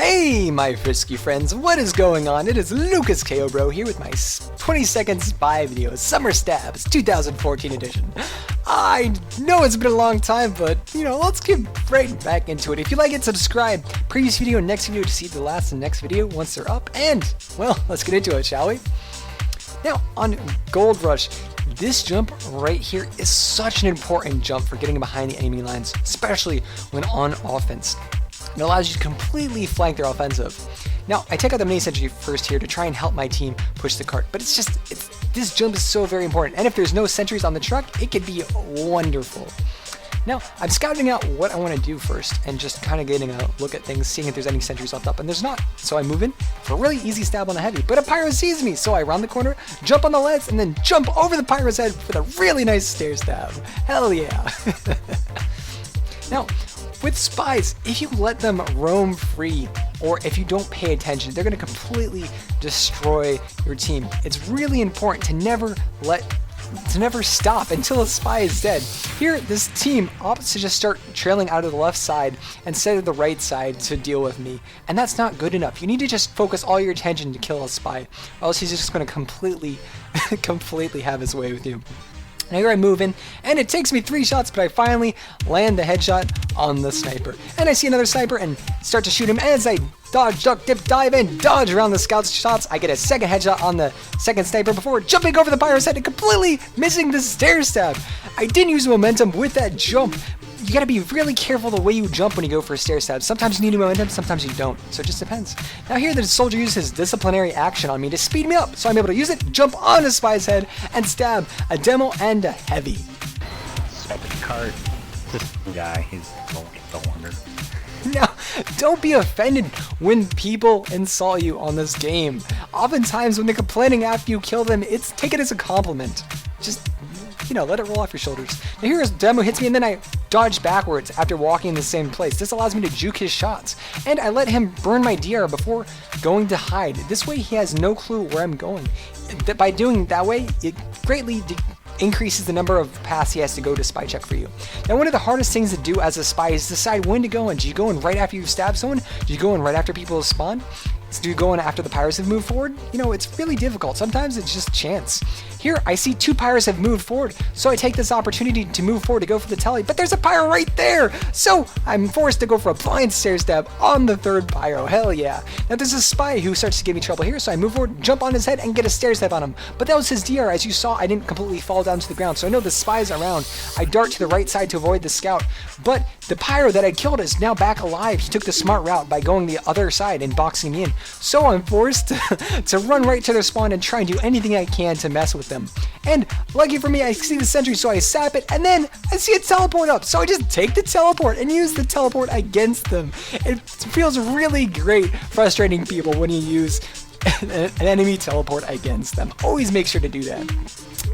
Hey my frisky friends, what is going on? It is Lucas KO Bro here with my 20-second spy video, Summer Stabs 2014 edition. I know it's been a long time, but let's get right back into it. If you like it, subscribe. Previous video, next video to see the last and next video once they're up. And, well, let's get into it, shall we? Now, on Gold Rush, this jump right here is such an important jump for getting behind the enemy lines, especially when on offense. It allows you to completely flank their offensive. Now, I take out the mini sentry first here to try and help my team push the cart, but this jump is so very important, and if there's no sentries on the truck, it could be wonderful. Now, I'm scouting out what I want to do first, and just kind of getting a look at things, seeing if there's any sentries left up, and there's not. So I move in for a really easy stab on the heavy, but a pyro sees me, so I round the corner, jump on the leads, and then jump over the pyro's head with a really nice stair stab. Hell yeah! Now, with spies, if you let them roam free, or if you don't pay attention, they're going to completely destroy your team. It's really important to never stop until a spy is dead. Here, this team opts to just start trailing out of the left side instead of the right side to deal with me, and that's not good enough. You need to just focus all your attention to kill a spy, or else he's just going to completely have his way with you. Now here I move in, and it takes me 3 shots, but I finally land the headshot on the sniper. And I see another sniper and start to shoot him as I dodge, duck, dip, dive, and dodge around the scout's shots. I get a second headshot on the second sniper before jumping over the pyro's head and completely missing the stair stab. I didn't use momentum with that jump. You gotta be really careful the way you jump when you go for a stair stab. Sometimes you need momentum, sometimes you don't. So it just depends. Now here the soldier uses his disciplinary action on me to speed me up. So I'm able to use it, jump on a spy's head, and stab a demo and a heavy. Second card. This guy, he's the wonder. Now, don't be offended when people insult you on this game. Oftentimes when they're complaining after you kill them, take it as a compliment. Just let it roll off your shoulders. Now here his demo hits me, and then I dodge backwards after walking in the same place. This allows me to juke his shots, and I let him burn my DR before going to hide. This way he has no clue where I'm going. By doing it that way, it greatly increases the number of paths he has to go to spy check for you. Now, one of the hardest things to do as a spy is decide when to go in. Do you go in right after you stab someone? Do you go in right after people spawn? Do you go in after the pyros have moved forward? It's really difficult. Sometimes it's just chance. Here, I see 2 pyros have moved forward, so I take this opportunity to move forward to go for the telly, but there's a pyro right there! So, I'm forced to go for a blind stair stab on the 3rd pyro. Hell yeah. Now, there's a spy who starts to give me trouble here, so I move forward, jump on his head, and get a stair stab on him. But that was his DR. As you saw, I didn't completely fall down to the ground, so I know the spy's around. I dart to the right side to avoid the scout, but the pyro that I killed is now back alive. He took the smart route by going the other side and boxing me in. So I'm forced to run right to their spawn and try and do anything I can to mess with them. And lucky for me, I see the sentry, so I sap it, and then I see a teleport up. So I just take the teleport and use the teleport against them. It feels really great frustrating people when you use an enemy teleport against them. Always make sure to do that.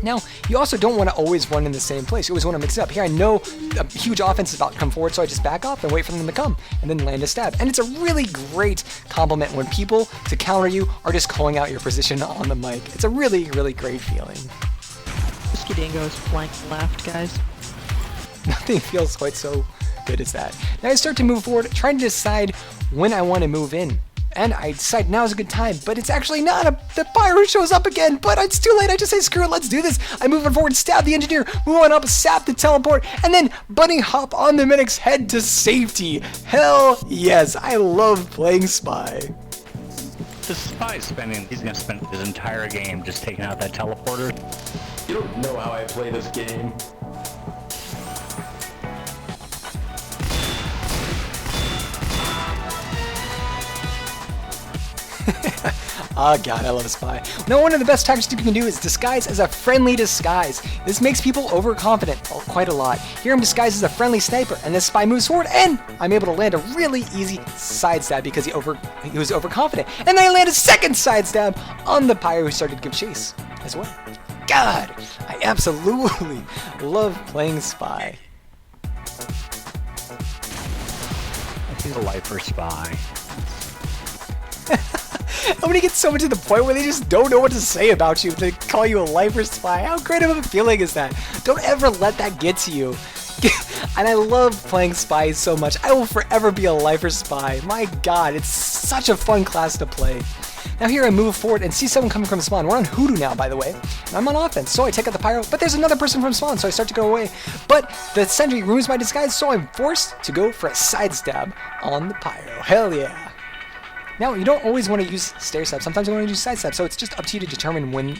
Now, you also don't want to always run in the same place. You always want to mix it up. Here I know a huge offense is about to come forward, so I just back off and wait for them to come, and then land a stab. And it's a really great compliment when people, to counter you, are just calling out your position on the mic. It's a really, really great feeling. Whiskey Dingo's flank left, guys. Nothing feels quite so good as that. Now I start to move forward, trying to decide when I want to move in. And I decide now is a good time, but it's actually not. The pyro shows up again, but it's too late. I just say, screw it, let's do this. I move forward, stab the engineer, move on up, sap the teleport, and then bunny hop on the medic's head to safety. Hell yes, I love playing spy. The spy's he's gonna spend his entire game just taking out that teleporter. You don't know how I play this game. Oh god, I love a spy. Now, one of the best tactics you can do is disguise as a friendly disguise. This makes people overconfident quite a lot. Here I'm disguised as a friendly sniper, and this spy moves forward, and I'm able to land a really easy side stab because he was overconfident. And then I land a second side stab on the pyro who started to give chase as well. God, I absolutely love playing spy. He's a lifer spy. And when you get so much to the point where they just don't know what to say about you, they call you a lifer spy, how great of a feeling is that? Don't ever let that get to you. And I love playing Spies so much. I will forever be a lifer Spy. My god, it's such a fun class to play. Now here I move forward and see someone coming from spawn. We're on Hoodoo now, by the way. And I'm on offense, so I take out the pyro, but there's another person from spawn, so I start to go away. But the sentry removes my disguise, so I'm forced to go for a side stab on the pyro. Hell yeah. Now, you don't always want to use Stair-stab. Sometimes you want to use side stab, so it's just up to you to determine when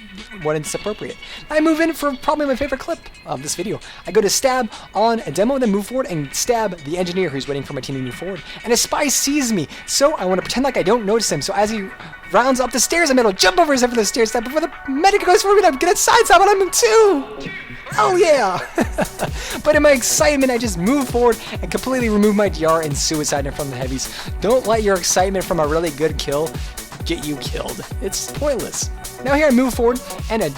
it's appropriate. I move in for probably my favorite clip of this video. I go to stab on a demo, then move forward and stab the engineer who's waiting for my team to move forward. And a spy sees me, so I want to pretend like I don't notice him. So as he rounds up the stairs, I'm able to jump over his head for the Stair-stab before the medic goes for me, and I get a side stab on him too! Oh yeah! But in my excitement, I just move forward and completely remove my DR and suicide from the heavies. Don't let your excitement from a really good kill get you killed. It's pointless. Now here I move forward and an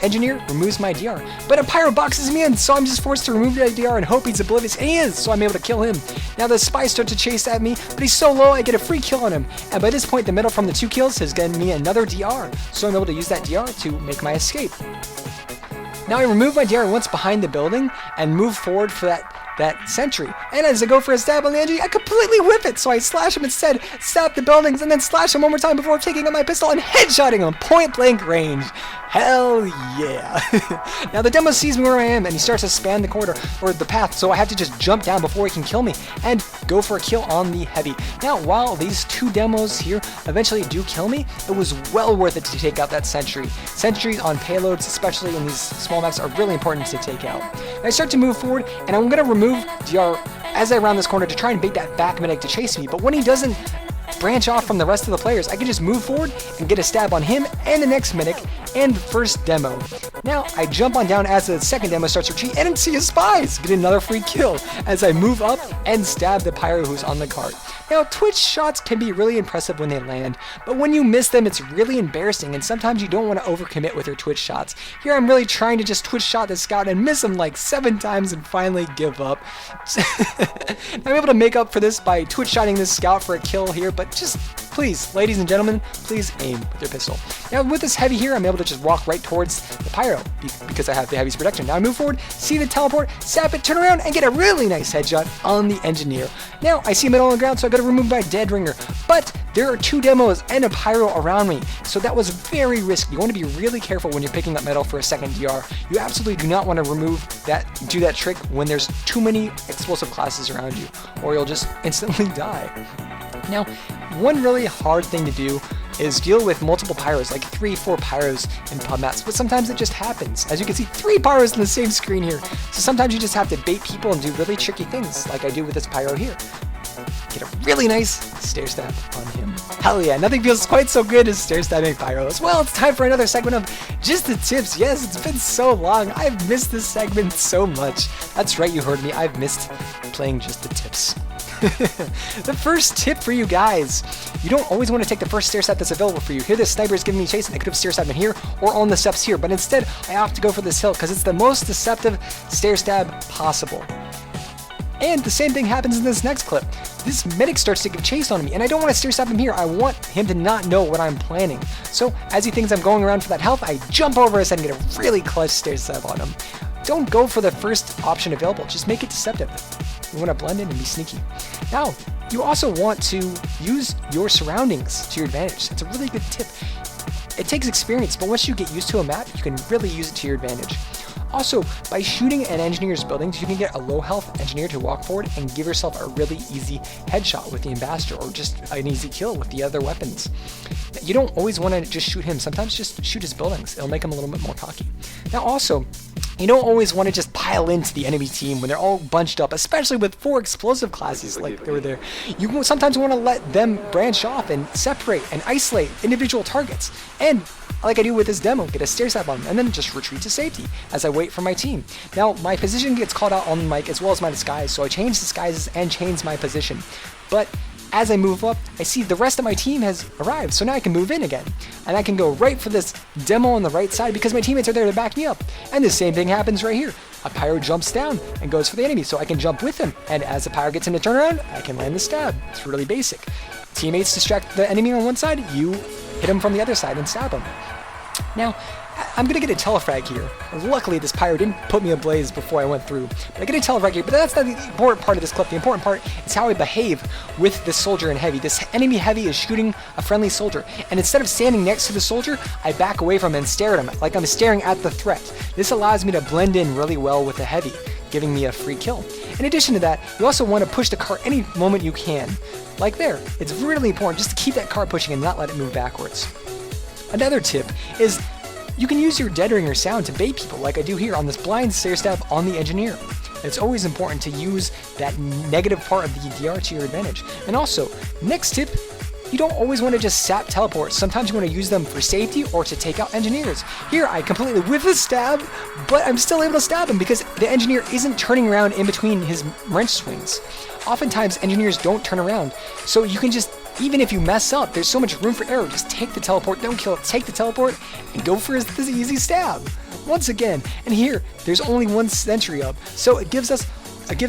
engineer removes my DR. But a pyro boxes me in, so I'm just forced to remove the DR and hope he's oblivious. And he is, so I'm able to kill him. Now the spies start to chase at me, but he's so low I get a free kill on him. And by this point, the medal from the 2 kills has gotten me another DR. So I'm able to use that DR to make my escape. Now I remove my DR once behind the building and move forward for that sentry. And as I go for a stab on the enemy, I completely whip it. So I slash him instead, stab the buildings, and then slash him one more time before taking out my pistol and headshotting him point blank range. Hell yeah. Now the demo sees me where I am and he starts to span the corridor or the path, so I have to just jump down before he can kill me and go for a kill on the heavy. Now while these 2 demos here eventually do kill me, it was well worth it to take out that sentry. Sentries on payloads, especially in these small maps, are really important to take out. I start to move forward and I'm going to remove DR as I round this corner to try and bait that back medic to chase me, but when he doesn't branch off from the rest of the players, I can just move forward and get a stab on him and the next medic and the first demo. Now I jump on down as the second demo starts to retreat and see his spies get another free kill as I move up and stab the pyro who's on the cart. Now twitch shots can be really impressive when they land, but when you miss them it's really embarrassing and sometimes you don't want to overcommit with your twitch shots. Here I'm really trying to just twitch shot the scout and miss him like 7 times and finally give up. I'm able to make up for this by twitch shotting this scout for a kill here, but just please, ladies and gentlemen, please aim with your pistol. Now with this heavy here, I'm able to just walk right towards the pyro because I have the heavy's protection. Now I move forward, see the teleport, sap it, turn around, and get a really nice headshot on the engineer. Now I see metal on the ground, so I gotta remove my dead ringer, but there are 2 demos and a pyro around me, so that was very risky. You want to be really careful when you're picking up metal for a second DR. You absolutely do not want to do that trick when there's too many explosive classes around you, or you'll just instantly die. Now, one really hard thing to do is deal with multiple pyros, like 3-4 pyros in pub maps, but sometimes it just happens. As you can see, 3 pyros in the same screen here, so sometimes you just have to bait people and do really tricky things, like I do with this pyro here. Get a really nice stair-stab on him. Hell yeah, nothing feels quite so good as stair-stabbing pyros. Well, it's time for another segment of Just the Tips. Yes, it's been so long. I've missed this segment so much. That's right, you heard me. I've missed playing Just the Tips. The first tip for you guys: you don't always want to take the first stair stab that's available for you. Here this sniper is giving me chase and I could have stair stabbed in here or on the steps here, but instead I opt to go for this hill because it's the most deceptive stair stab possible. And the same thing happens in this next clip. This medic starts to give chase on me, and I don't want to stair stab him here. I want him to not know what I'm planning. So as he thinks I'm going around for that health, I jump over his head and get a really clutch stair stab on him. Don't go for the first option available. Just make it deceptive. You want to blend in and be sneaky. Now, you also want to use your surroundings to your advantage. That's a really good tip. It takes experience, but once you get used to a map, you can really use it to your advantage. Also, by shooting at engineers' buildings, you can get a low health engineer to walk forward and give yourself a really easy headshot with the ambassador, or just an easy kill with the other weapons. You don't always want to just shoot him. Sometimes just shoot his buildings. It'll make him a little bit more cocky. Now also, you don't always want to just pile into the enemy team when they're all bunched up, especially with 4 explosive classes like they were there. You sometimes want to let them branch off and separate and isolate individual targets. And like I do with this demo, get a stair stab on them, and then just retreat to safety as I wait for my team. Now, my position gets called out on the mic as well as my disguise, so I change disguises and change my position. But as I move up, I see the rest of my team has arrived, so now I can move in again. And I can go right for this demo on the right side because my teammates are there to back me up. And the same thing happens right here. A pyro jumps down and goes for the enemy, so I can jump with him. And as the pyro gets in the turnaround, I can land the stab. It's really basic. Teammates distract the enemy on one side, you hit him from the other side and stab him. Now, I'm gonna get a telefrag here. Luckily, this pyro didn't put me ablaze before I went through. But I get a telefrag here, but that's not the important part of this clip. The important part is how I behave with this soldier in heavy. This enemy heavy is shooting a friendly soldier, and instead of standing next to the soldier, I back away from him and stare at him, like I'm staring at the threat. This allows me to blend in really well with the heavy, giving me a free kill. In addition to that, you also want to push the cart any moment you can. Like there. It's really important just to keep that cart pushing and not let it move backwards. Another tip is you can use your dead ringer sound to bait people like I do here on this blind Stair-stab on the engineer. It's always important to use that negative part of the DR to your advantage. And also, next tip, you don't always want to just sap teleports. Sometimes you want to use them for safety or to take out engineers. Here, I completely whiff the stab, but I'm still able to stab him because the engineer isn't turning around in between his wrench swings. Oftentimes, engineers don't turn around, so you can just, even if you mess up, there's so much room for error. Just take the teleport, don't kill it, take the teleport, and go for this easy stab. Once again, and here, there's only one sentry up, so it gives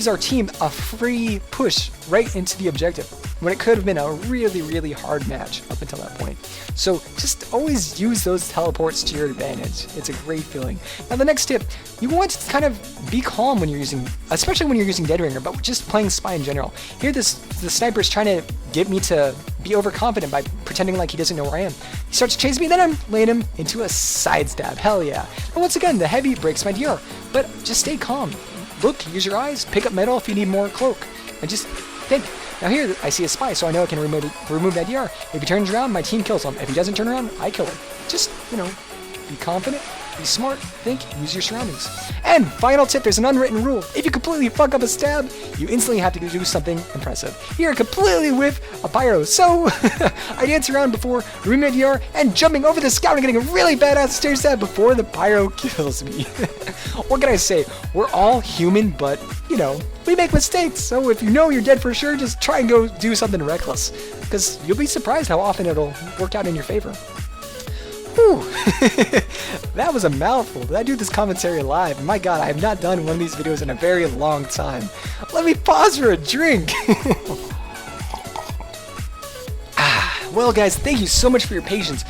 our team a free push right into the objective, when it could have been a really, really hard match up until that point. So just always use those teleports to your advantage. It's a great feeling. Now the next tip, you want to kind of be calm when you're using, especially when you're using Dead Ringer, but just playing Spy in general. Here the sniper's trying to get me to be overconfident by pretending like he doesn't know where I am. He starts to chase me, then I'm laying him into a side stab. Hell yeah. And once again, the heavy breaks my DR, but just stay calm. Look, use your eyes, pick up metal if you need more cloak, and just think. Now here, I see a spy, so I know I can remove that DR. If he turns around, my team kills him. If he doesn't turn around, I kill him. Just, be confident, be smart, think, use your surroundings. And final tip, there's an unwritten rule. If you completely fuck up a stab, you instantly have to do something impressive. Here, completely whiff a pyro. So, I dance around before removing my DR and jumping over the scout and getting a really badass stair stab before the pyro kills me. What can I say? We're all human, but, we make mistakes. So if you know you're dead for sure, just try and go do something reckless. Because you'll be surprised how often it'll work out in your favor. Whew. That was a mouthful. Did I do this commentary live? My god, I have not done one of these videos in a very long time. Let me pause for a drink. Well guys, thank you so much for your patience.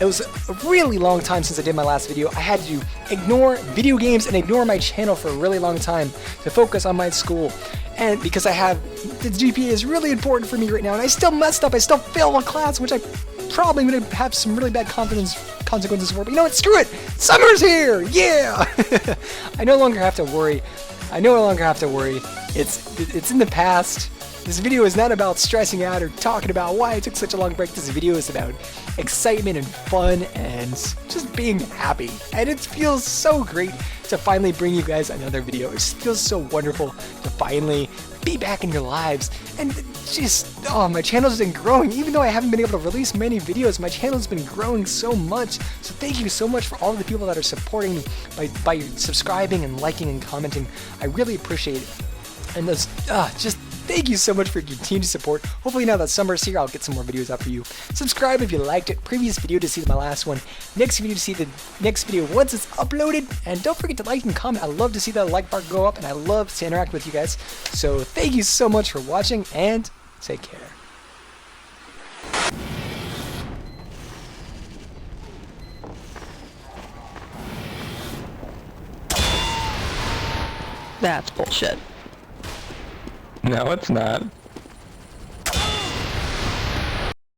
It was a really long time since I did my last video. I had to ignore video games and ignore my channel for a really long time to focus on my school. And because the GPA is really important for me right now, and I still messed up, I still failed one class, which I probably going to have some really bad consequences for, but you know what, screw it! Summer's here! Yeah! I no longer have to worry. It's in the past. This video is not about stressing out or talking about why I took such a long break. This video is about excitement and fun and just being happy. And it feels so great to finally bring you guys another video. It just feels so wonderful to finally be back in your lives. And just, my channel's been growing. Even though I haven't been able to release many videos, my channel's been growing so much. So thank you so much for all of the people that are supporting me by subscribing and liking and commenting. I really appreciate it. And those, just thank you so much for your continued support. Hopefully now that summer's here, I'll get some more videos out for you. Subscribe if you liked it. Previous video to see my last one. Next video to see the next video once it's uploaded. And don't forget to like and comment. I love to see that like bar go up, and I love to interact with you guys. So thank you so much for watching, and take care. That's bullshit. No, it's not.